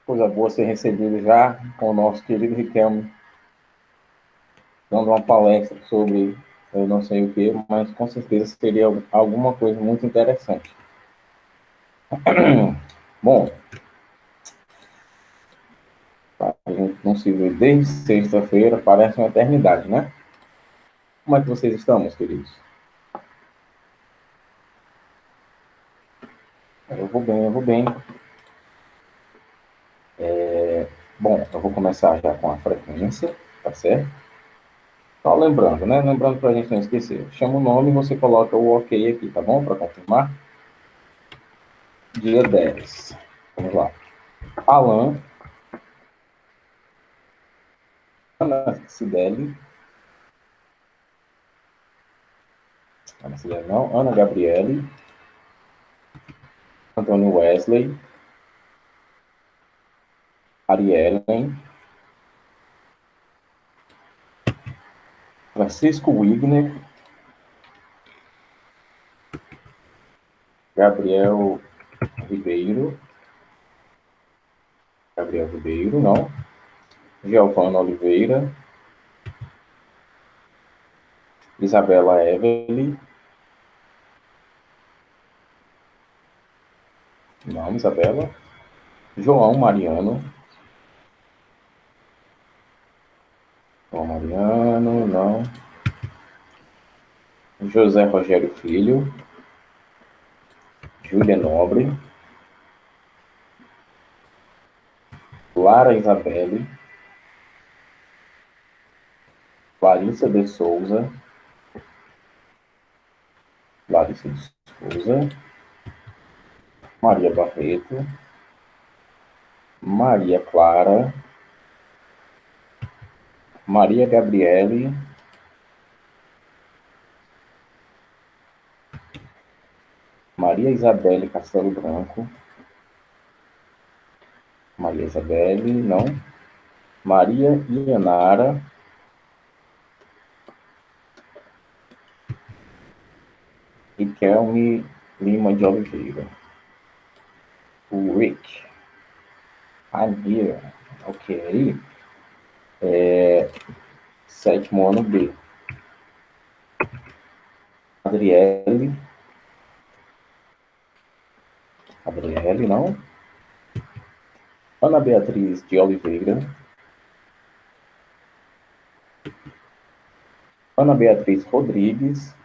Coisa boa ser recebido já com o nosso querido Riquelme, dando uma palestra sobre eu não sei o que, mas com certeza seria alguma coisa muito interessante. Bom, a gente não se vê desde sexta-feira, parece uma eternidade, né? Como é que vocês estão, meus queridos? Eu vou bem, eu vou bem. Bom, eu vou começar já com a frequência, tá certo? Só lembrando, né? Lembrando para a gente não esquecer. Chama o nome e você coloca o OK aqui, tá bom? Para confirmar. Dia 10. Vamos lá. Alan, Ana Cibele, não, Ana Gabriele, Antônio Wesley, Ariellen, Francisco Wigner, Gabriel Ribeiro, não, Giovana Oliveira, Isabela Evelyn, não, Isabela, João Mariano, não, José Rogério Filho, Júlia Nobre, Lara Isabelle, Larissa de Souza, Maria Barreto, Maria Clara, Maria Gabriele, Maria Isabelle Castelo Branco, Maria Isabelle, não, Maria Ianara, Riquelme Lima de Oliveira, Rick, I'm here, ok, sétimo ano B, Adriele, não, Ana Beatriz de Oliveira, Ana Beatriz Rodrigues,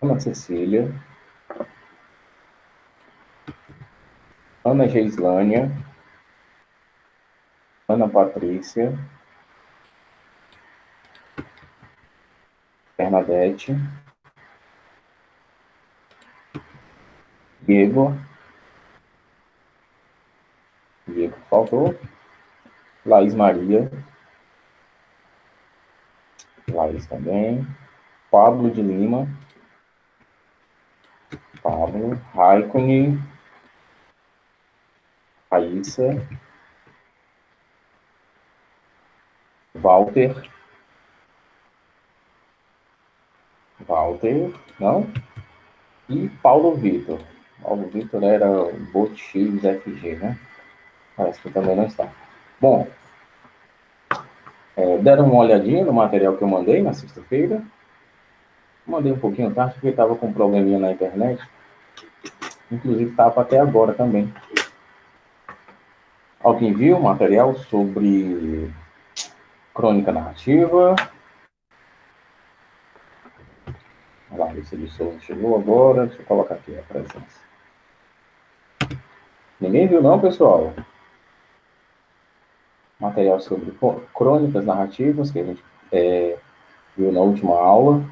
Ana Cecília, Ana Geislânia, Ana Patrícia, Bernadette, Diego faltou, Laís Maria, Laís também, Pablo de Lima, Raikkonen, Raíssa, Walter, não? E Paulo Vitor. Paulo Vitor era o Bot XFG, né? Parece que também não está. Bom, deram uma olhadinha no material que eu mandei na sexta-feira. Mandei um pouquinho tarde, porque estava com um probleminha na internet. Inclusive, estava até agora também. Alguém viu o material sobre crônica narrativa? Larissa de Souza chegou agora. Deixa eu colocar aqui a presença. Ninguém viu não, pessoal? Material sobre crônicas narrativas que a gente viu na última aula.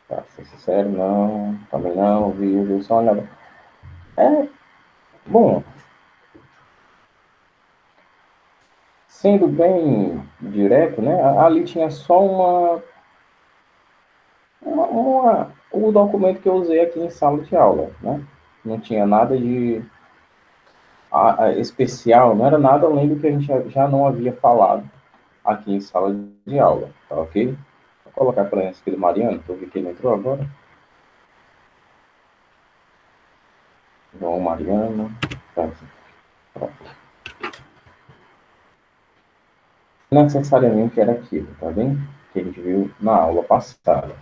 Pra ser sincero, não. Também não, viu só uma olhada. Bom, sendo bem direto, né? Ali tinha só o documento que eu usei aqui em sala de aula, né? Não tinha nada de especial, não era nada além do que a gente já não havia falado aqui em sala de aula, tá ok? Vou colocar para a esquerda Mariano, que eu vi que ele entrou agora. João Mariano. Tá. Necessariamente era aquilo, tá bem? Que a gente viu na aula passada.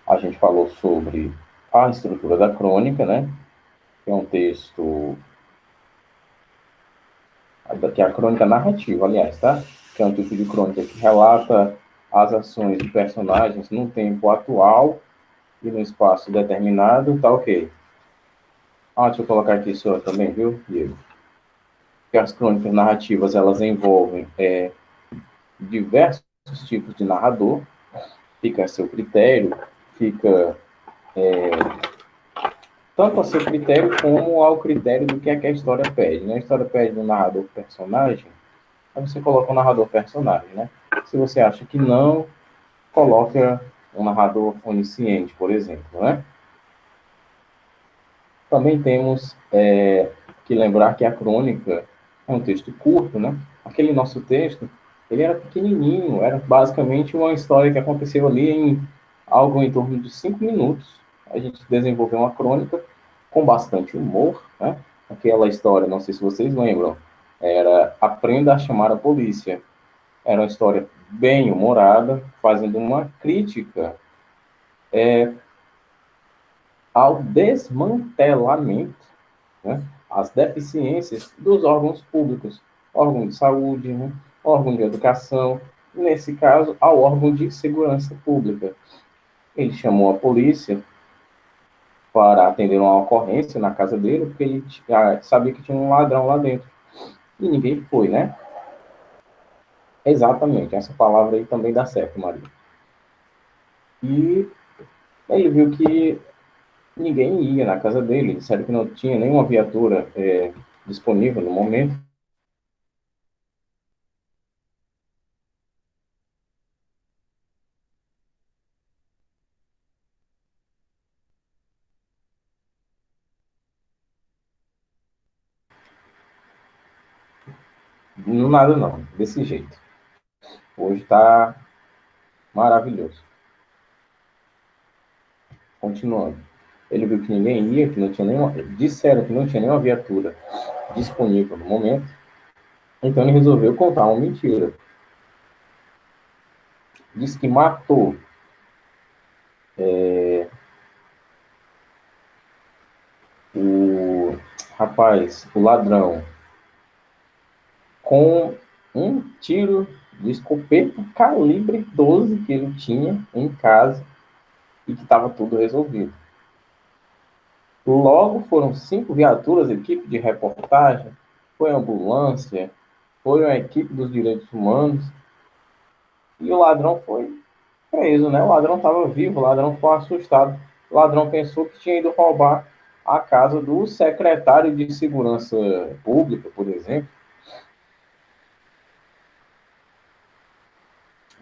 A gente falou sobre a estrutura da crônica, né? Que é um texto, que é a crônica narrativa, aliás, tá? Que é um tipo de crônica que relata as ações de personagens num tempo atual e num espaço determinado, tá ok? Ah, deixa eu colocar aqui só também, viu, Diego? Que as crônicas narrativas, elas envolvem diversos tipos de narrador, fica a seu critério, fica tanto a seu critério como ao critério do que é que a história pede, né? A história pede um narrador personagem, aí você coloca um narrador personagem, né? Se você acha que não, coloca um narrador onisciente, por exemplo, né? Também temos que lembrar que a crônica é um texto curto, né? Aquele nosso texto, ele era pequenininho, era basicamente uma história que aconteceu ali em algo em torno de 5 minutos. A gente desenvolveu uma crônica com bastante humor, né? Aquela história, não sei se vocês lembram, era Aprenda a Chamar a Polícia. Era uma história bem humorada, fazendo uma crítica ao desmantelamento, né, as deficiências dos órgãos públicos, órgão de saúde, né, órgão de educação, nesse caso, ao órgão de segurança pública. Ele chamou a polícia para atender uma ocorrência na casa dele, porque ele sabia que tinha um ladrão lá dentro. E ninguém foi, né? Exatamente, essa palavra aí também dá certo, Maria. E ele viu que ninguém ia na casa dele, disseram que não tinha nenhuma viatura disponível no momento. Não nada não, desse jeito. Hoje está maravilhoso. Continuando. Ele viu que ninguém ia, que não tinha nenhuma. Disseram que não tinha nenhuma viatura disponível no momento. Então ele resolveu contar uma mentira. Diz que matou o rapaz, o ladrão, com um tiro de escopeta calibre 12 que ele tinha em casa e que estava tudo resolvido. Logo foram 5 viaturas, equipe de reportagem, foi ambulância, foi uma equipe dos direitos humanos, e o ladrão foi preso, né? O ladrão estava vivo, o ladrão ficou assustado. O ladrão pensou que tinha ido roubar a casa do secretário de Segurança Pública, por exemplo,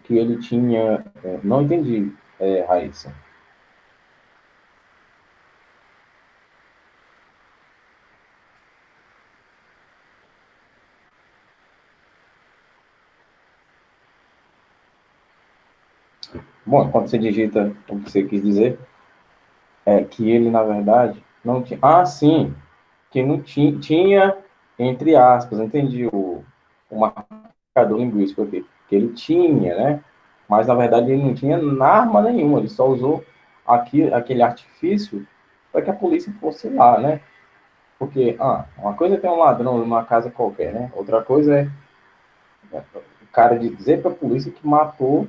que ele tinha... Não entendi, Raíssa. Bom, quando você digita o que você quis dizer, é que ele, na verdade, não tinha... Ah, sim, que não tinha, entre aspas, entendi o marcador linguístico aqui, que ele tinha, né? Mas, na verdade, ele não tinha arma nenhuma, ele só usou aquele artifício para que a polícia fosse lá, né? Porque, uma coisa é ter um ladrão numa casa qualquer, né? Outra coisa é o cara dizer para a polícia que matou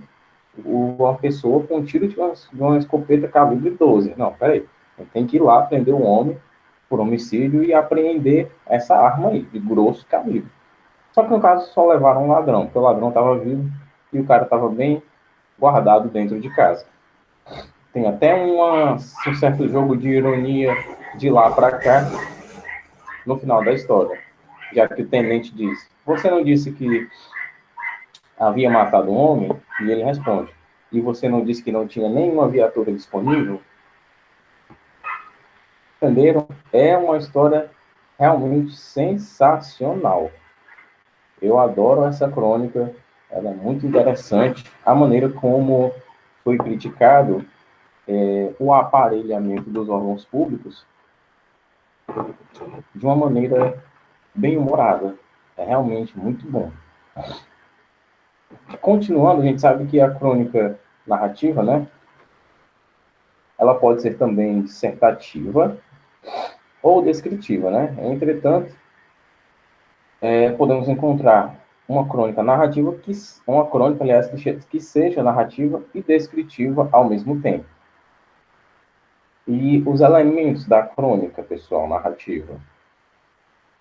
uma pessoa com um tiro de uma escopeta calibre 12. Não, peraí. Tem que ir lá prender o homem por homicídio e apreender essa arma aí, de grosso calibre. Só que no caso só levaram um ladrão, porque o ladrão estava vivo e o cara estava bem guardado dentro de casa. Tem até um certo jogo de ironia de lá para cá no final da história, já que o tenente diz: você não disse que havia matado um homem? E ele responde: e você não disse que não tinha nenhuma viatura disponível? Entenderam? É uma história realmente sensacional. Eu adoro essa crônica, ela é muito interessante. A maneira como foi criticado o aparelhamento dos órgãos públicos de uma maneira bem humorada. É realmente muito bom. Continuando, a gente sabe que a crônica narrativa, né, ela pode ser também dissertativa ou descritiva, né? Entretanto, podemos encontrar uma crônica narrativa, uma crônica, aliás, que seja narrativa e descritiva ao mesmo tempo. E os elementos da crônica, pessoal, narrativa.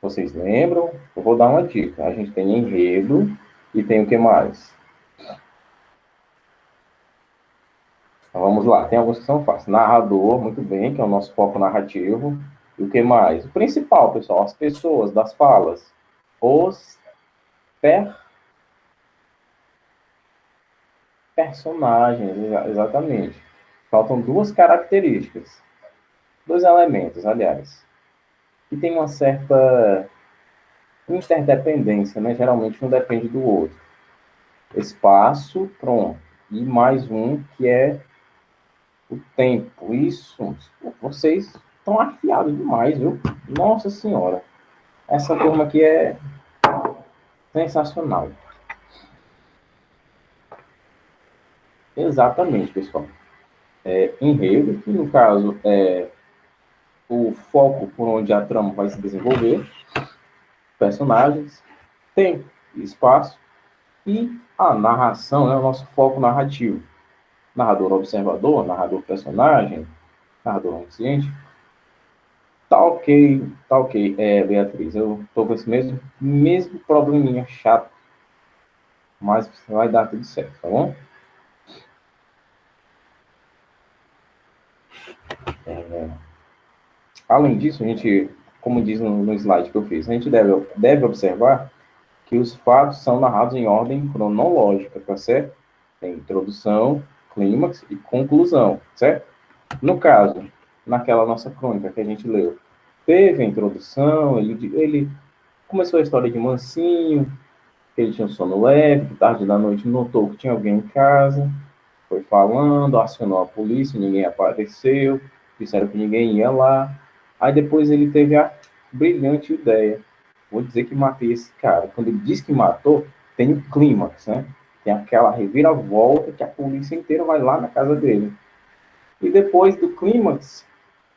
Vocês lembram? Eu vou dar uma dica. A gente tem enredo e tem o que mais? Então, vamos lá. Tem alguns que são fáceis. Narrador, muito bem, que é o nosso foco narrativo. E o que mais? O principal, pessoal, as pessoas das falas. Os personagens, exatamente. Faltam duas características. Dois elementos, aliás. Que tem uma certa interdependência, né? Geralmente um depende do outro. Espaço, pronto. E mais um que é o tempo. Isso. Vocês estão afiados demais, viu? Nossa Senhora. Essa turma aqui é sensacional. Exatamente, pessoal. Enredo, que no caso é o foco por onde a trama vai se desenvolver, personagens, tempo e espaço, e a narração é o nosso foco narrativo. Narrador observador, narrador personagem, narrador onisciente. Tá ok, Beatriz, eu tô com esse mesmo probleminha chato, mas vai dar tudo certo, tá bom? Além disso, a gente, como diz no slide que eu fiz, a gente deve observar que os fatos são narrados em ordem cronológica, tá certo? Tem introdução, clímax e conclusão, certo? No caso, naquela nossa crônica que a gente leu, teve a introdução, ele começou a história de mansinho, que ele tinha um sono leve, que tarde da noite notou que tinha alguém em casa, foi falando, acionou a polícia, ninguém apareceu, disseram que ninguém ia lá. Aí depois ele teve a brilhante ideia. Vou dizer que matei esse cara. Quando ele diz que matou, tem o clímax, né? Tem aquela reviravolta que a polícia inteira vai lá na casa dele. E depois do clímax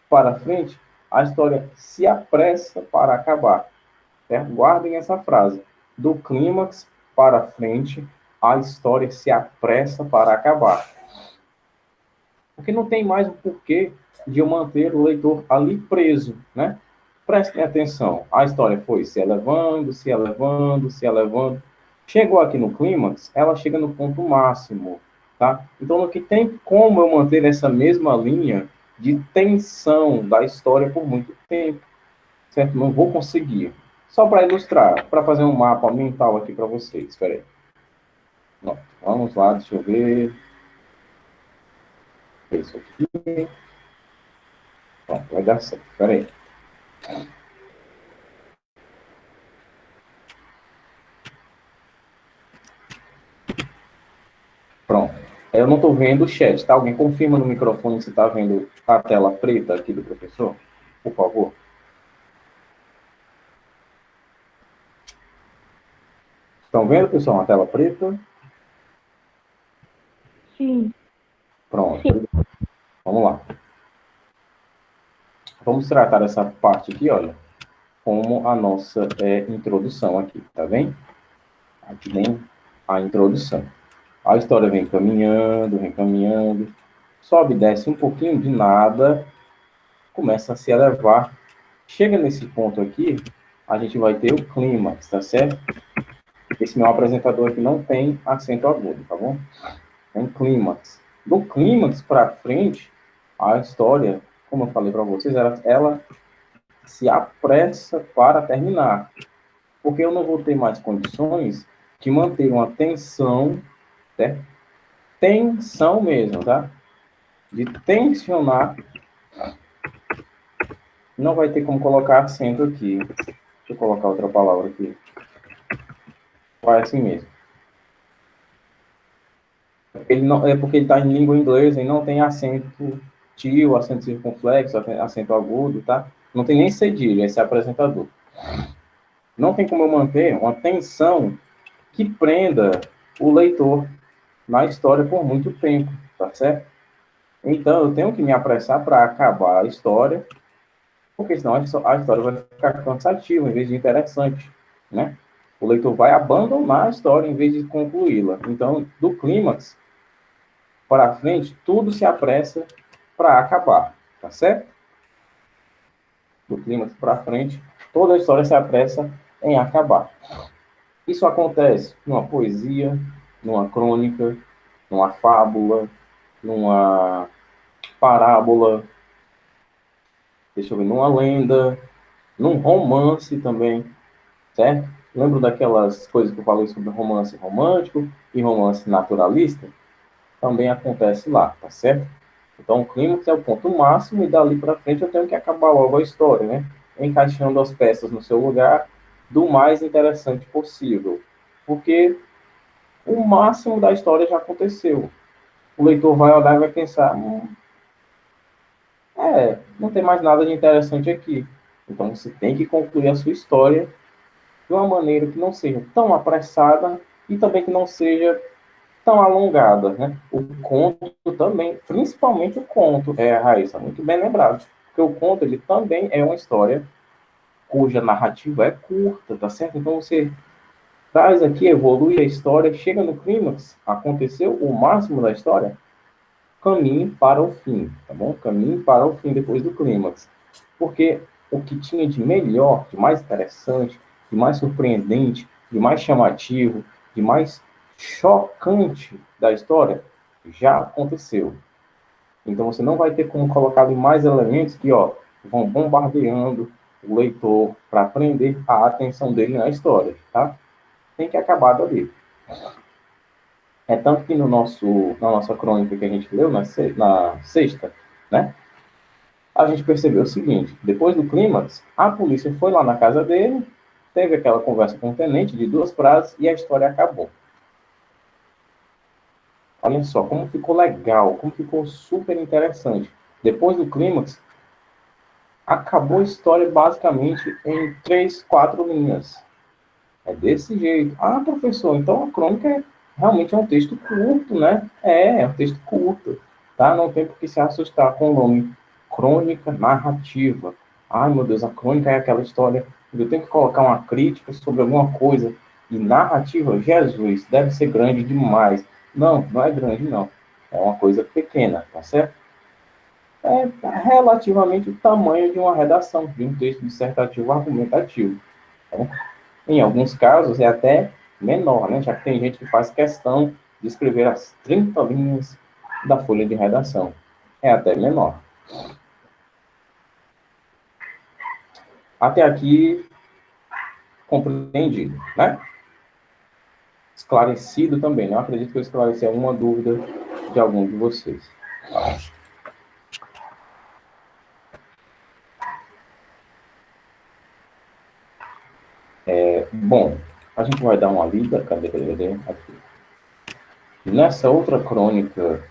para frente, a história se apressa para acabar. Certo? Guardem essa frase. Do clímax para frente, a história se apressa para acabar. Porque não tem mais o porquê de eu manter o leitor ali preso, né? Prestem atenção. A história foi se elevando, se elevando, se elevando. Chegou aqui no clímax, ela chega no ponto máximo, tá? Então, não que tem como eu manter essa mesma linha de tensão da história por muito tempo, certo? Não vou conseguir. Só para ilustrar, para fazer um mapa mental aqui para vocês. Espera aí. Vamos lá, deixa eu ver. Isso aqui. Pronto, vai dar certo. Espera aí. Pronto. Eu não estou vendo o chat, tá? Alguém confirma no microfone se está vendo a tela preta aqui do professor? Por favor. Estão vendo, pessoal, a tela preta? Sim. Pronto. Sim. Vamos lá. Vamos tratar essa parte aqui, olha, como a nossa introdução aqui, tá bem? Aqui vem a introdução. A história vem caminhando, sobe, desce um pouquinho de nada, começa a se elevar. Chega nesse ponto aqui, a gente vai ter o clímax, tá certo? Esse meu apresentador aqui não tem acento agudo, tá bom? Tem clímax. Do clímax para frente, a história, como eu falei para vocês, ela se apressa para terminar. Porque eu não vou ter mais condições de manter uma tensão, né? Tensão mesmo, tá? De tensionar. Não vai ter como colocar acento aqui. Deixa eu colocar outra palavra aqui. Vai assim mesmo. Ele não, é porque ele está em língua inglesa e não tem acento tio, acento circunflexo, acento agudo, tá? Não tem nem cedilha esse apresentador. Não tem como eu manter uma tensão que prenda o leitor na história por muito tempo, tá certo? Então, eu tenho que me apressar para acabar a história, porque senão a história vai ficar cansativa em vez de interessante, né? O leitor vai abandonar a história em vez de concluí-la. Então, do clímax para frente, tudo se apressa para acabar, tá certo? Do clímax para frente, toda a história se apressa em acabar. Isso acontece numa poesia, numa crônica, numa fábula, numa parábola, deixa eu ver, numa lenda, num romance também, certo? Lembro daquelas coisas que eu falei sobre romance romântico e romance naturalista? Também acontece lá, tá certo? Então, o clímax é o ponto máximo e dali para frente eu tenho que acabar logo a história, né? Encaixando as peças no seu lugar do mais interessante possível. Porque o máximo da história já aconteceu. O leitor vai olhar e vai pensar, não tem mais nada de interessante aqui. Então, você tem que concluir a sua história de uma maneira que não seja tão apressada e também que não seja tão alongada, né? O conto também, principalmente o conto, Raíssa, muito bem lembrado, porque o conto ele também é uma história cuja narrativa é curta, tá certo? Então você traz aqui, evolui a história, chega no clímax, aconteceu o máximo da história, caminhe para o fim, tá bom? Caminhe para o fim depois do clímax, porque o que tinha de melhor, de mais interessante, de mais surpreendente, de mais chamativo, de mais chocante da história já aconteceu. Então você não vai ter como colocar mais elementos que, vão bombardeando o leitor para prender a atenção dele na história, tá? Tem que acabar dali. É tanto que na nossa crônica que a gente leu na sexta, né? A gente percebeu o seguinte: depois do clímax, a polícia foi lá na casa dele, teve aquela conversa com o tenente de 2 frases e a história acabou. Olha só como ficou legal, como ficou super interessante. Depois do clímax, acabou a história basicamente em 3, 4 linhas. É desse jeito. Ah, professor, então a crônica realmente é um texto curto, né? É um texto curto, tá? Não tem por que se assustar com o nome crônica narrativa. Ai, meu Deus, a crônica é aquela história que eu tenho que colocar uma crítica sobre alguma coisa. E narrativa, Jesus, deve ser grande demais. Não, não é grande, não. É uma coisa pequena, tá certo? É relativamente o tamanho de uma redação, de um texto dissertativo argumentativo. Tá? Em alguns casos é até menor, né? Já que tem gente que faz questão de escrever as 30 linhas da folha de redação. É até menor. Até aqui, compreendido, né? Esclarecido também. Não acredito que eu esclareci alguma dúvida de algum de vocês. Bom, a gente vai dar uma lida. Cadê? Aqui. Nessa outra crônica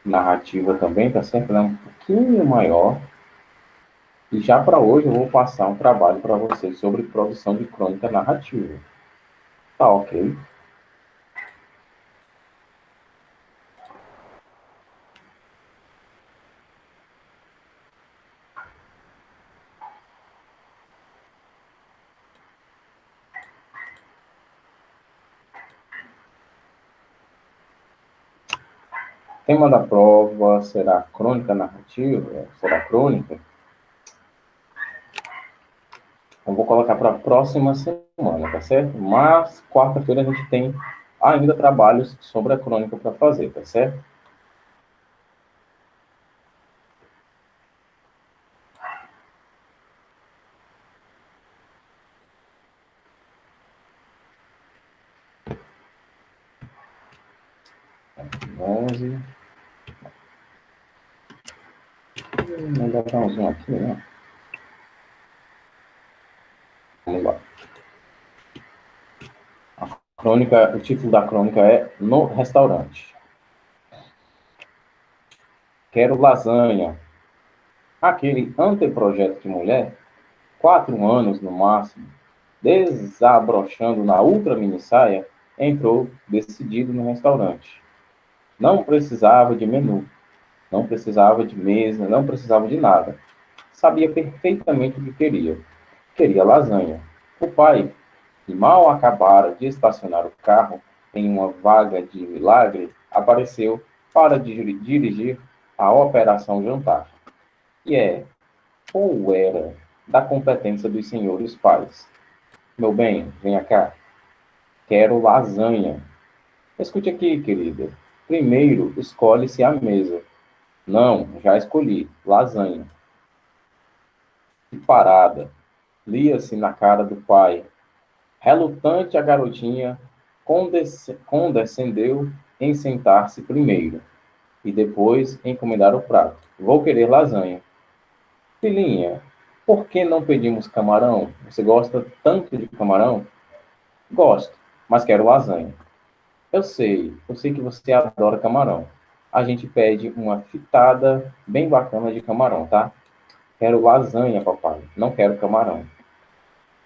narrativa também, tá certo? Ela é um pouquinho maior. E já para hoje eu vou passar um trabalho para vocês sobre produção de crônica narrativa. Tá ok? Tema da prova será crônica narrativa? Será crônica? Eu vou colocar para a próxima semana, tá certo? Mas quarta-feira a gente tem ainda trabalhos sobre a crônica para fazer, tá certo? Onze. Ainda tá um zoom aqui, né? Vamos lá. crônica, o título da crônica é No Restaurante. Quero lasanha. Aquele anteprojeto de mulher, 4 anos no máximo, desabrochando na ultra minissaia, entrou decidido no restaurante. Não precisava de menu, não precisava de mesa, não precisava de nada. Sabia perfeitamente o que queria. Queria lasanha. O pai, que mal acabara de estacionar o carro em uma vaga de milagre, apareceu para dirigir a operação jantar. E ou era, da competência dos senhores pais. Meu bem, venha cá. Quero lasanha. Escute aqui, querida. Primeiro, escolhe-se a mesa. Não, já escolhi. Lasanha. Que parada. Lia-se na cara do pai. Relutante, a garotinha condescendeu em sentar-se primeiro e depois encomendar o prato. Vou querer lasanha. Filhinha, por que não pedimos camarão? Você gosta tanto de camarão? Gosto, mas quero lasanha. Eu sei que você adora camarão. A gente pede uma fritada bem bacana de camarão, tá? Quero lasanha, papai. Não quero camarão.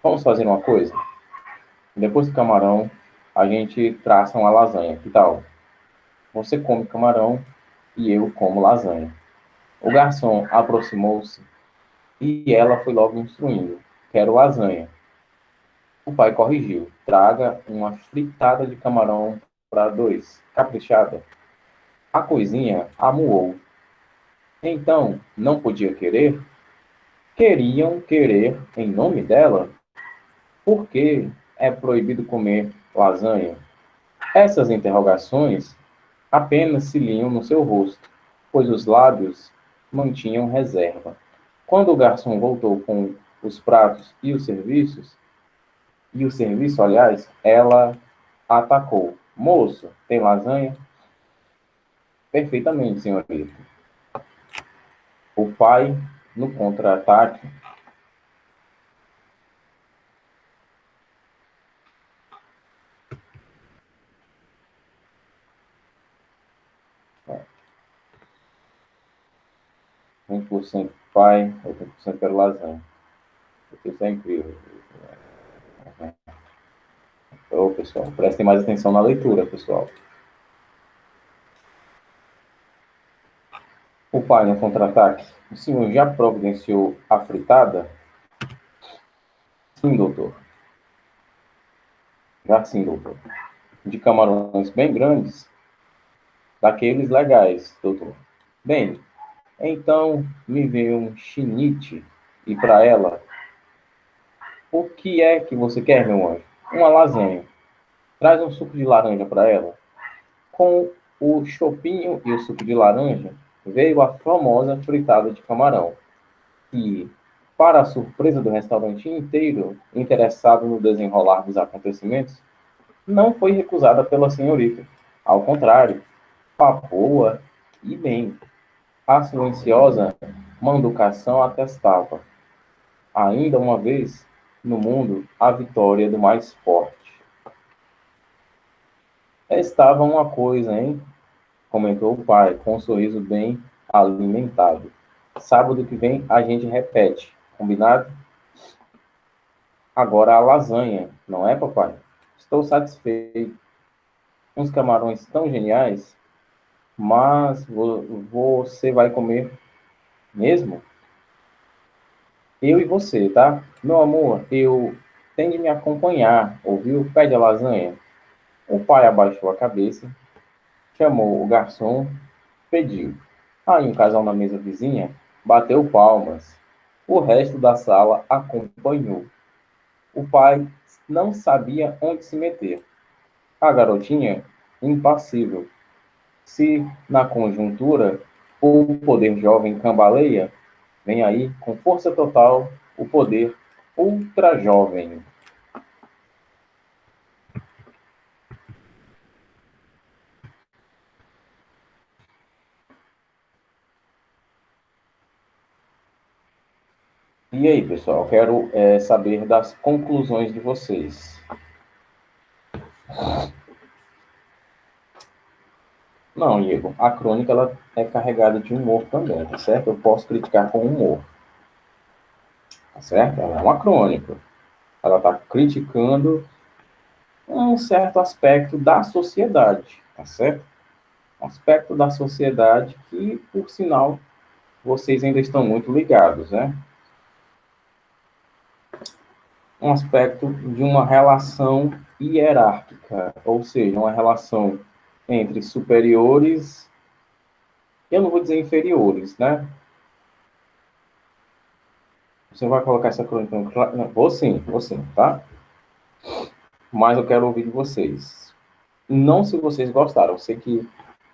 Vamos fazer uma coisa? Depois do camarão, a gente traça uma lasanha. Que tal? Você come camarão e eu como lasanha. O garçom aproximou-se e ela foi logo instruindo. Quero lasanha. O pai corrigiu. Traga uma fritada de camarão para dois. Caprichada. A coisinha amuou. Então, não podia querer? Queriam querer em nome dela? Por que é proibido comer lasanha? Essas interrogações apenas se liam no seu rosto, pois os lábios mantinham reserva. Quando o garçom voltou com os pratos e o serviço, aliás, ela atacou. Moço, tem lasanha? Perfeitamente, senhorita. O pai, no contra-ataque, é, 20% pai, 80% pela lasanha. Isso é incrível. Ô, pessoal, prestem mais atenção na leitura, pessoal. O pai no contra-ataque. O senhor já providenciou a fritada? Sim, doutor. Já sim, doutor. De camarões bem grandes, daqueles legais, doutor. Bem, então me veio um chinite e para ela, o que é que você quer, meu anjo? Uma lasanha. Traz um suco de laranja para ela. Com o chopinho e o suco de laranja, veio a famosa fritada de camarão. E, para a surpresa do restaurante inteiro, interessado no desenrolar dos acontecimentos, não foi recusada pela senhorita. Ao contrário, papou-a e bem. A silenciosa manducação atestava, ainda uma vez, no mundo, a vitória do mais forte. Estava uma coisa, hein? Comentou o pai, com um sorriso bem alimentado. Sábado que vem a gente repete, combinado? Agora a lasanha, não é, papai? Estou satisfeito. Uns camarões tão geniais, mas você vai comer mesmo? Eu e você, tá? Meu amor, eu tenho de me acompanhar, ouviu? Pede a lasanha. O pai abaixou a cabeça, chamou o garçom, pediu. Aí um casal na mesa vizinha bateu palmas. O resto da sala acompanhou. O pai não sabia onde se meter. A garotinha, impassível. Se, na conjuntura, o poder jovem cambaleia, vem aí, com força total, o poder ultra-jovem. E aí, pessoal, quero saber das conclusões de vocês. Não, Diego, a crônica ela é carregada de humor também, tá certo? Eu posso criticar com humor, tá certo? Ela é uma crônica. Ela está criticando um certo aspecto da sociedade, tá certo? Um aspecto da sociedade que, por sinal, vocês ainda estão muito ligados, né? Um aspecto de uma relação hierárquica, ou seja, uma relação entre superiores, eu não vou dizer inferiores, né? Você vai colocar essa crônica no... vou sim, tá? Mas eu quero ouvir de vocês. Não se vocês gostaram, eu sei que,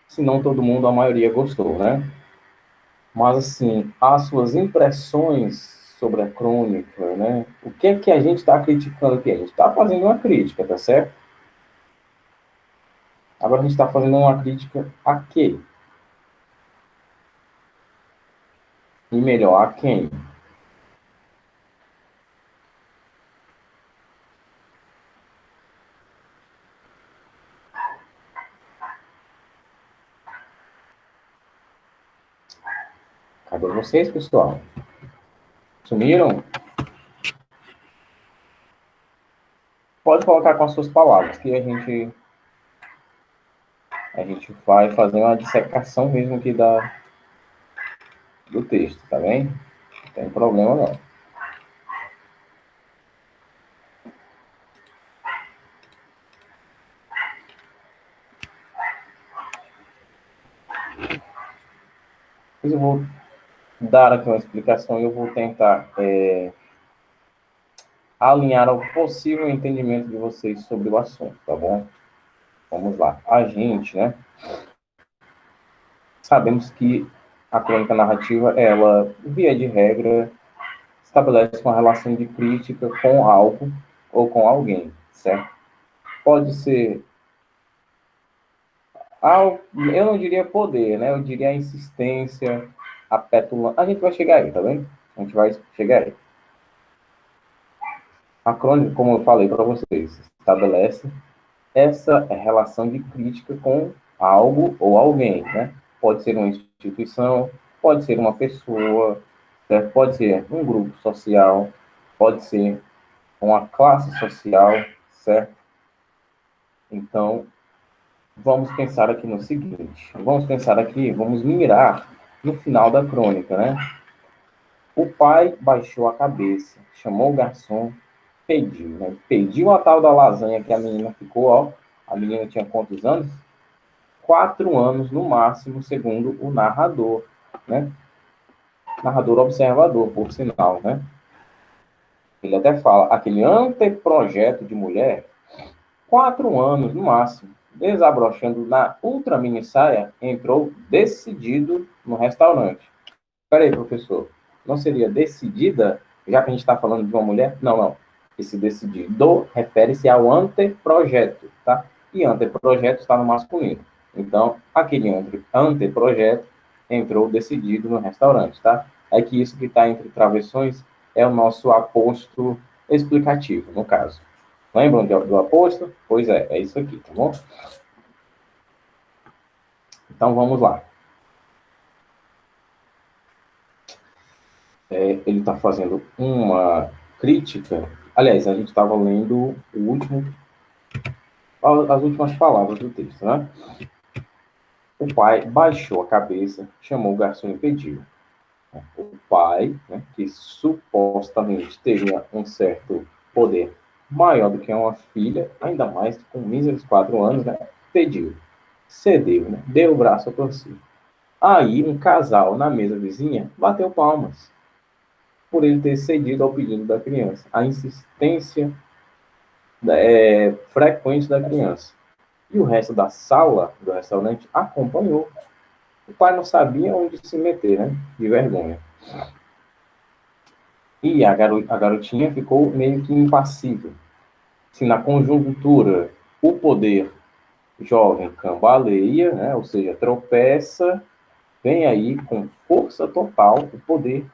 se não todo mundo, a maioria gostou, né? Mas, assim, as suas impressões sobre a crônica, né? O que é que a gente está criticando aqui? A gente está fazendo uma crítica, tá certo? Agora a gente está fazendo uma crítica a quê? E melhor, a quem? Cadê vocês, pessoal? Sumiram? Pode colocar com as suas palavras, que a gente vai fazer uma dissecação mesmo aqui do texto, tá bem? Não tem problema não. Mas eu vou dar aqui uma explicação e eu vou tentar alinhar ao possível entendimento de vocês sobre o assunto, tá bom? Vamos lá. A gente, né, sabemos que a crônica narrativa, ela, via de regra, estabelece uma relação de crítica com algo ou com alguém, certo? Pode ser, eu não diria poder, né? Eu diria a insistência, a petulância. A gente vai chegar aí, tá bem? A gente vai chegar aí. A crônica, como eu falei para vocês, estabelece essa relação de crítica com algo ou alguém, né? Pode ser uma instituição, pode ser uma pessoa, certo? Pode ser um grupo social, pode ser uma classe social, certo? Então, vamos pensar aqui no seguinte, vamos mirar no final da crônica, né? O pai baixou a cabeça, chamou o garçom, pediu, né? Pediu a tal da lasanha que a menina ficou, ó. A menina tinha quantos anos? 4 anos no máximo, segundo o narrador, né? Narrador observador, por sinal, né? Ele até fala, aquele anteprojeto de mulher, 4 anos no máximo, desabrochando na ultra mini saia, entrou decidido no restaurante. Peraí, professor, não seria decidida, já que a gente está falando de uma mulher? Não, não. Esse decidido refere-se ao anteprojeto, tá? E anteprojeto está no masculino. Então, aquele anteprojeto entrou decidido no restaurante, tá? É que isso que está entre travessões é o nosso aposto explicativo, no caso. Lembram do aposto? Pois é isso aqui, tá bom? Então, vamos lá. Ele está fazendo uma crítica. Aliás, a gente estava lendo as últimas palavras do texto, né? O pai baixou a cabeça, chamou o garçom e pediu. O pai, né, que supostamente teria um certo poder maior do que uma filha, ainda mais com míseros 4 anos, né, pediu, cedeu, né, deu o braço a torcer. Aí um casal na mesa vizinha bateu palmas por ele ter cedido ao pedido da criança. A insistência frequente da criança. E o resto da sala do restaurante acompanhou. O pai não sabia onde se meter, né? De vergonha. E a garotinha ficou meio que impassível. Se na conjuntura o poder jovem cambaleia, né? Ou seja, tropeça, vem aí com força total o poder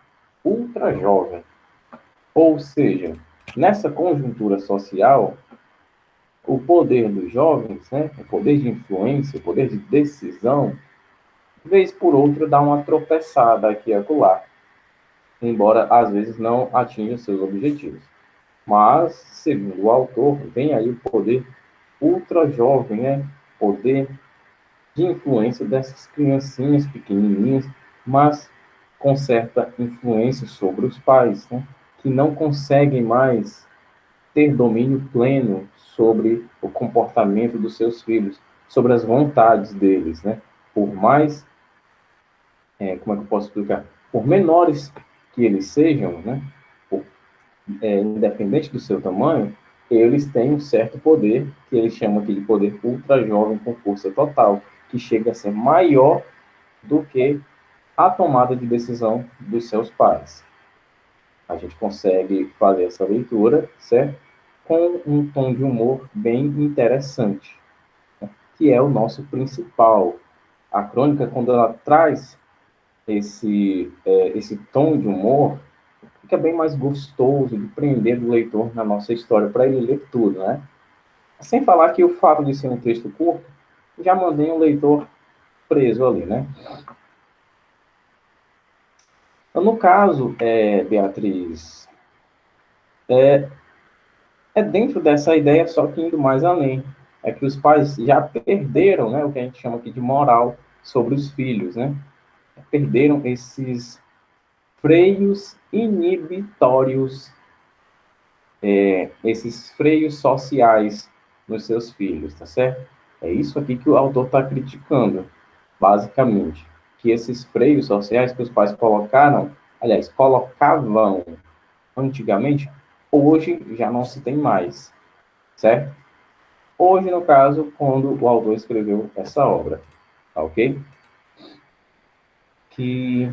ultra jovem. Ou seja, nessa conjuntura social, o poder dos jovens, né, o poder de influência, o poder de decisão, vez por outra dá uma tropeçada aqui e acolá, embora às vezes não atinja seus objetivos. Mas, segundo o autor, vem aí o poder ultra jovem, né, poder de influência dessas criancinhas pequenininhas, mas com certa influência sobre os pais, né, que não conseguem mais ter domínio pleno sobre o comportamento dos seus filhos, sobre as vontades deles, né? Por mais, como é que eu posso explicar? Por menores que eles sejam, né? Por, independente do seu tamanho, eles têm um certo poder, que eles chamam aqui de poder ultra jovem com força total, que chega a ser maior do que a tomada de decisão dos seus pais. A gente consegue fazer essa leitura, certo? Com um tom de humor bem interessante, né? Que é o nosso principal. A crônica, quando ela traz esse tom de humor, fica bem mais gostoso de prender o leitor na nossa história, para ele ler tudo, né? Sem falar que o fato de ser um texto curto já mantém o leitor preso ali, né? Então, no caso, Beatriz, é dentro dessa ideia, só que indo mais além. É que os pais já perderam, né, o que a gente chama aqui de moral sobre os filhos, né? Perderam esses freios inibitórios, esses freios sociais nos seus filhos, tá certo? É isso aqui que o autor está criticando, basicamente. Que esses freios sociais que os pais colocaram, aliás, colocavam antigamente, hoje já não se tem mais, certo? Hoje, no caso, quando o autor escreveu essa obra, tá ok? Que,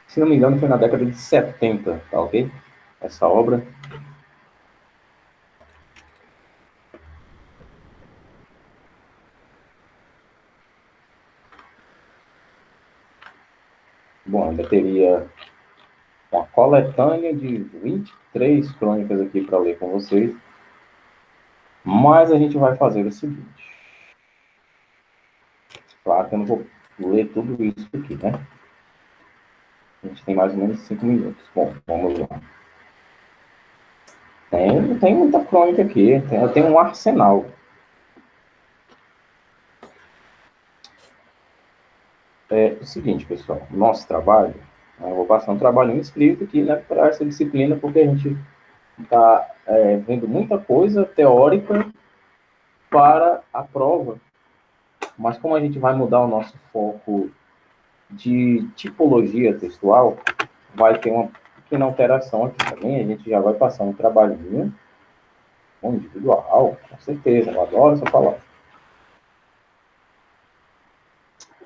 se não me engano, foi na década de 70, tá ok? Essa obra. Bom, ainda teria uma coletânea de 23 crônicas aqui para ler com vocês, mas a gente vai fazer o seguinte. Claro que eu não vou ler tudo isso aqui, né? A gente tem mais ou menos 5 minutos. Bom, vamos lá. Tem muita crônica aqui, eu tenho um arsenal. É o seguinte, pessoal, nosso trabalho, eu vou passar um trabalhinho escrito aqui, né, para essa disciplina, porque a gente está vendo muita coisa teórica para a prova, mas como a gente vai mudar o nosso foco de tipologia textual, vai ter uma pequena alteração aqui também, a gente já vai passar um trabalhinho individual, com certeza, eu adoro essa palavra,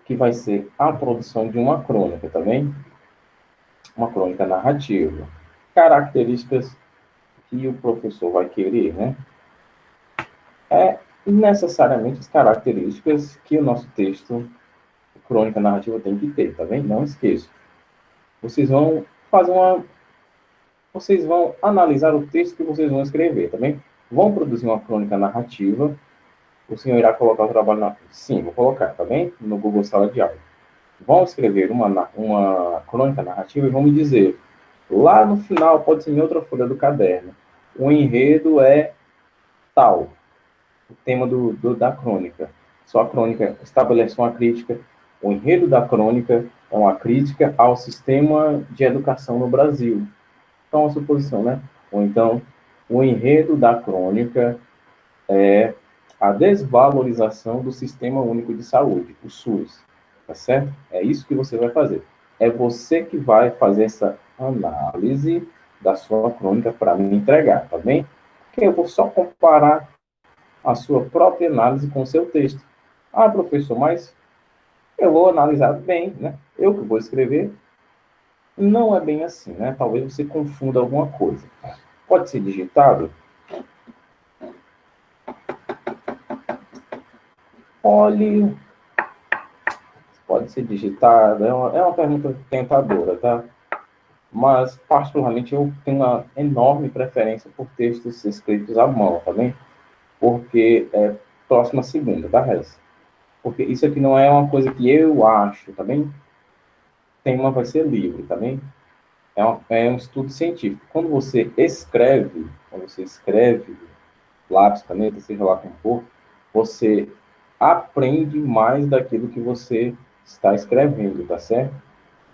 que vai ser a produção de uma crônica, tá bem? Uma crônica narrativa. Características que o professor vai querer, né? Necessariamente as características que o nosso texto, crônica narrativa, tem que ter, tá bem? Não esqueça. Vocês vão fazer uma... Vocês vão analisar o texto que vocês vão escrever, tá bem? Vão produzir uma crônica narrativa. O senhor irá colocar o trabalho na... Sim, vou colocar, tá bem? No Google Sala de Aula. Vão escrever uma crônica narrativa e vão me dizer, lá no final, pode ser em outra folha do caderno, o enredo é tal, o tema da crônica. Sua crônica estabelece uma crítica, o enredo da crônica é uma crítica ao sistema de educação no Brasil. Então, a suposição, né? Ou então, o enredo da crônica é a desvalorização do Sistema Único de Saúde, o SUS, tá certo? É isso que você vai fazer. É você que vai fazer essa análise da sua crônica para me entregar, tá bem? Porque eu vou só comparar a sua própria análise com o seu texto. Ah, professor, mas eu vou analisar bem, né? Eu que vou escrever. Não é bem assim, né? Talvez você confunda alguma coisa. Pode ser digitado? Olhe, pode ser digitado. É uma pergunta tentadora, tá? mas, particularmente, eu tenho uma enorme preferência por textos escritos à mão, tá bem? Porque é próxima segunda, tá, Rez? Porque isso aqui não é uma coisa que eu acho, tá bem? Tema vai ser livre, tá bem? É um estudo científico. Quando você escreve, lápis, caneta, seja lá como for, você aprende mais daquilo que você está escrevendo, tá certo?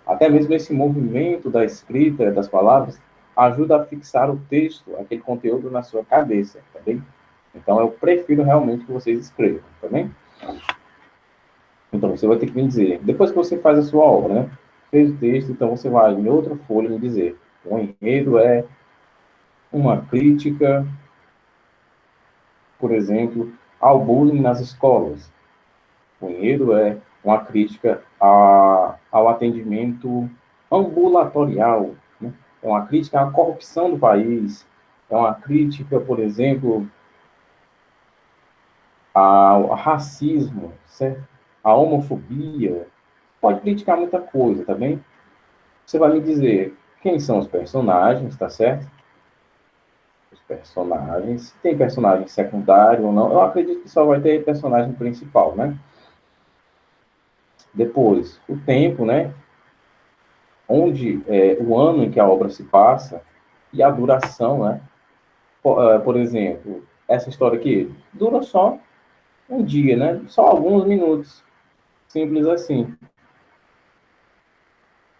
Até mesmo esse movimento da escrita das palavras ajuda a fixar o texto, aquele conteúdo na sua cabeça, tá bem? Então, eu prefiro realmente que vocês escrevam, tá bem? Então, você vai ter que me dizer, depois que você faz a sua obra, né? Fez o texto, então você vai em outra folha me dizer, o enredo é uma crítica, por exemplo, ao bullying nas escolas. O enredo é uma crítica ao atendimento ambulatorial, né? É uma crítica à corrupção do país, é uma crítica, por exemplo, ao racismo, certo? À homofobia. Pode criticar muita coisa, tá bem? Você vai me dizer quem são os personagens, tá certo? Os personagens. Se tem personagem secundário ou não, eu acredito que só vai ter personagem principal, né? Depois, o tempo, né? Onde o ano em que a obra se passa e a duração, né? Por exemplo, essa história aqui dura só um dia, né? Só alguns minutos. Simples assim.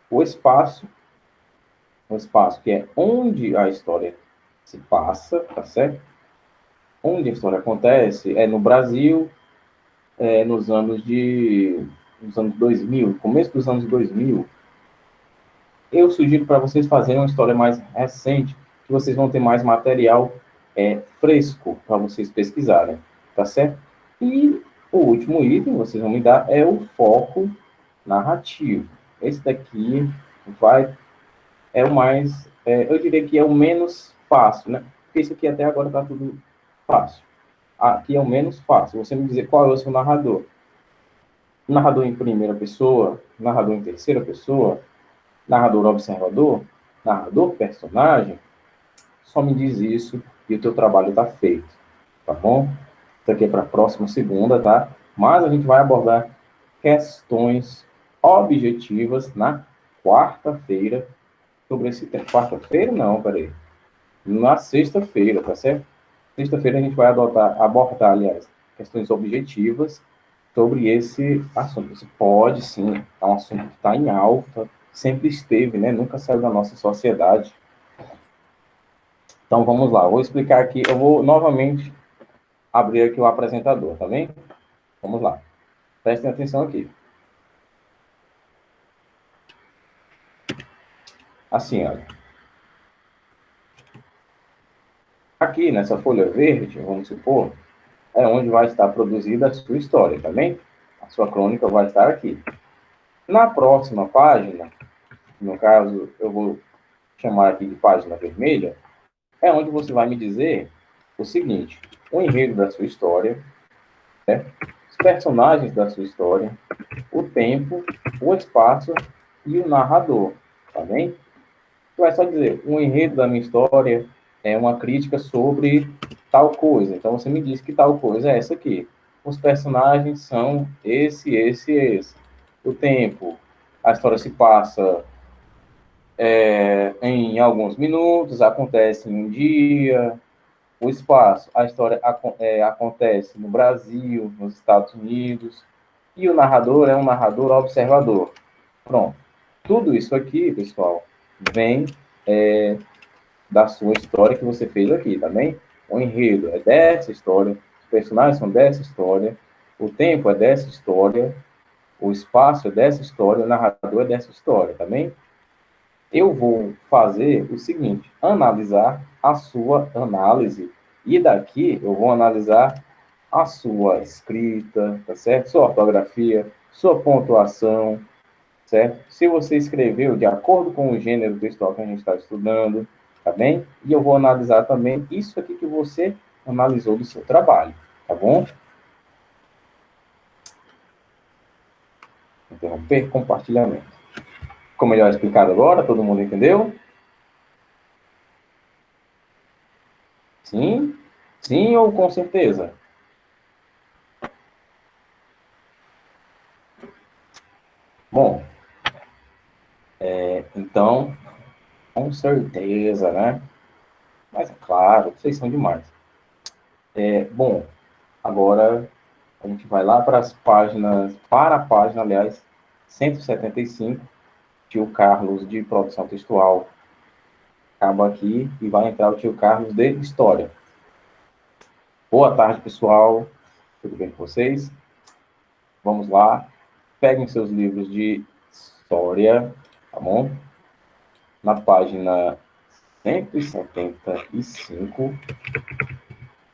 O espaço, o espaço que é onde a história se passa, tá certo? Onde a história acontece é no Brasil, nos anos 2000, começo dos anos 2000. Eu sugiro para vocês fazerem uma história mais recente, que vocês vão ter mais material fresco para vocês pesquisarem, tá certo? E o último item, vocês vão me dar, é o foco narrativo. Esse daqui é o mais, eu diria que é o menos fácil, né? Porque isso aqui até agora está tudo fácil. Aqui é o menos fácil. Você me dizer qual é o seu narrador. Narrador em primeira pessoa, narrador em terceira pessoa, narrador observador, narrador personagem, só me diz isso e o teu trabalho está feito, tá bom? Isso aqui é para a próxima segunda, tá? Mas a gente vai abordar questões objetivas na quarta-feira sobre esse tema. Quarta-feira? Não, peraí. Na sexta-feira, tá certo? Sexta-feira a gente vai abordar, aliás, questões objetivas sobre esse assunto. Isso pode, sim, é um assunto que está em alta, sempre esteve, né? Nunca saiu da nossa sociedade. Então, vamos lá. Vou explicar aqui. Eu vou novamente abrir aqui o apresentador, tá bem? Vamos lá. Prestem atenção aqui. Assim, olha. Aqui, nessa folha verde, vamos supor, é onde vai estar produzida a sua história, tá bem? A sua crônica vai estar aqui. Na próxima página, no caso, eu vou chamar aqui de página vermelha, é onde você vai me dizer o seguinte: o enredo da sua história, né? Os personagens da sua história, o tempo, o espaço e o narrador, tá bem? Você vai só dizer, o enredo da minha história é uma crítica sobre tal coisa. Então você me diz que tal coisa é essa aqui. Os personagens são esse. O tempo, a história se passa em alguns minutos, acontece em um dia. O espaço, a história acontece no Brasil, nos Estados Unidos. E o narrador é um narrador observador. Pronto. Tudo isso aqui, pessoal, vem da sua história que você fez aqui, tá bem? O enredo é dessa história, os personagens são dessa história, o tempo é dessa história, o espaço é dessa história, o narrador é dessa história, tá bem? Eu vou fazer o seguinte, analisar a sua análise, e daqui eu vou analisar a sua escrita, tá certo? Sua ortografia, sua pontuação, certo? Se você escreveu de acordo com o gênero textual que a gente está estudando, tá bem? E eu vou analisar também isso aqui que você analisou do seu trabalho, tá bom? Interromper compartilhamento. Ficou melhor explicado agora? Todo mundo entendeu? Sim? Sim ou com certeza? Bom, então, com certeza, né? Mas é claro, vocês são demais. Bom, agora a gente vai lá para a página, aliás, 175, tio Carlos de produção textual. Acaba aqui e vai entrar o tio Carlos de história. Boa tarde, pessoal. Tudo bem com vocês? Vamos lá. Peguem seus livros de história, tá bom? Na página 175,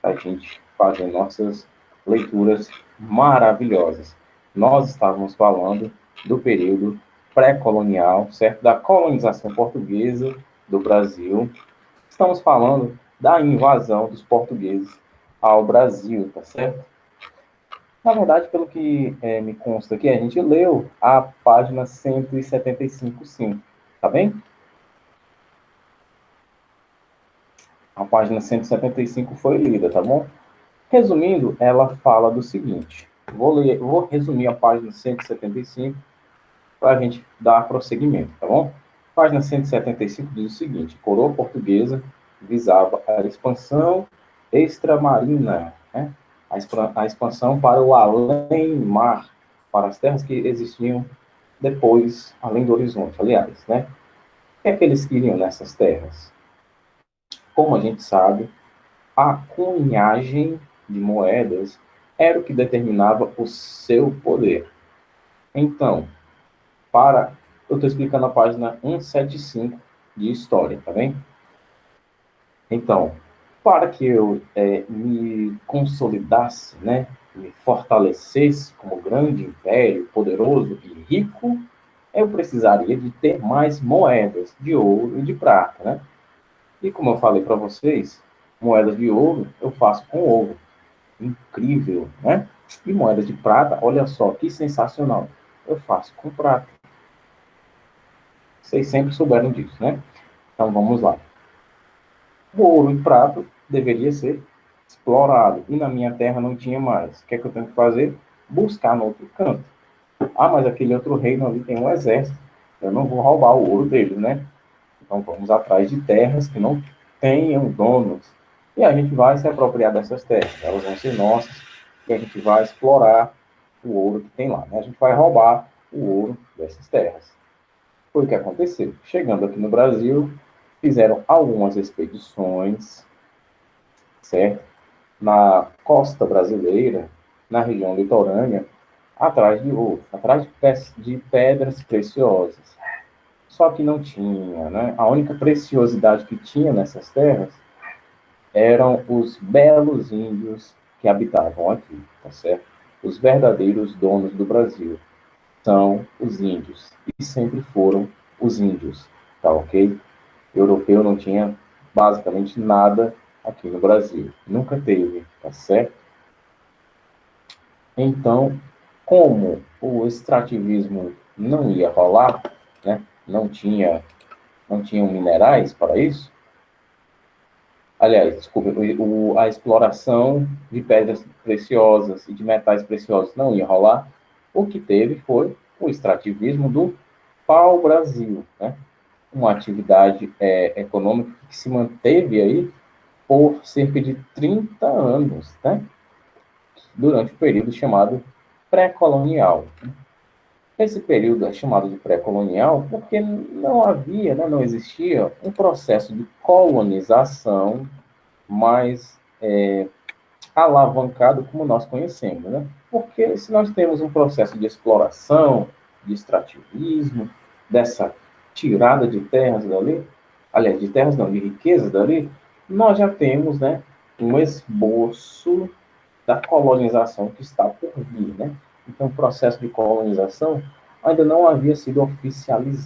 a gente fazer nossas leituras maravilhosas. Nós estávamos falando do período pré-colonial, certo? Da colonização portuguesa do Brasil. Estamos falando da invasão dos portugueses ao Brasil, tá certo? Na verdade, pelo que me consta aqui, a gente leu a página 175, sim. Tá bem? A página 175 foi lida, tá bom? Resumindo, ela fala do seguinte. Vou resumir a página 175 para a gente dar prosseguimento, tá bom? Página 175 diz o seguinte: coroa portuguesa visava a expansão extramarina, né? A expansão para o além-mar, para as terras que existiam depois, além do horizonte, aliás, né? O que é que eles queriam nessas terras? Como a gente sabe, a cunhagem de moedas era o que determinava o seu poder. Então, eu estou explicando a página 175 de história, tá bem? Então, para que eu me consolidasse, né, me fortalecesse como grande império, poderoso e rico, eu precisaria de ter mais moedas de ouro e de prata, né? E como eu falei para vocês, moedas de ouro eu faço com ouro. Incrível, né? E moedas de prata, olha só que sensacional. Eu faço com prata. Vocês sempre souberam disso, né? Então vamos lá. O ouro e prata deveria ser explorado. E na minha terra não tinha mais. O que é que eu tenho que fazer? Buscar no outro canto. Ah, mas aquele outro reino ali tem um exército. Eu não vou roubar o ouro deles, né? Então vamos atrás de terras que não tenham donos. E a gente vai se apropriar dessas terras. Elas vão ser nossas. E a gente vai explorar o ouro que tem lá, né? A gente vai roubar o ouro dessas terras. Foi o que aconteceu. Chegando aqui no Brasil, fizeram algumas expedições, certo? Na costa brasileira, na região litorânea, atrás de ouro, atrás de pedras preciosas. Só que não tinha, né? A única preciosidade que tinha nessas terras eram os belos índios que habitavam aqui, tá certo? Os verdadeiros donos do Brasil são os índios, e sempre foram os índios, tá ok? O europeu não tinha basicamente nada aqui no Brasil, nunca teve, tá certo? Então, como o extrativismo não ia rolar, né? Não tinham minerais para isso. Aliás, desculpe, a exploração de pedras preciosas e de metais preciosos não ia rolar. O que teve foi o extrativismo do pau-brasil, né? Uma atividade econômica que se manteve aí por cerca de 30 anos, né? Durante o período chamado pré-colonial. Esse período é chamado de pré-colonial porque não havia, né, não existia um processo de colonização mais alavancado como nós conhecemos, né? Porque se nós temos um processo de exploração, de extrativismo, dessa tirada de terras dali, aliás, de terras não, de riquezas dali, nós já temos, né, um esboço da colonização que está por vir, né? Então, o processo de colonização ainda não havia sido oficializado.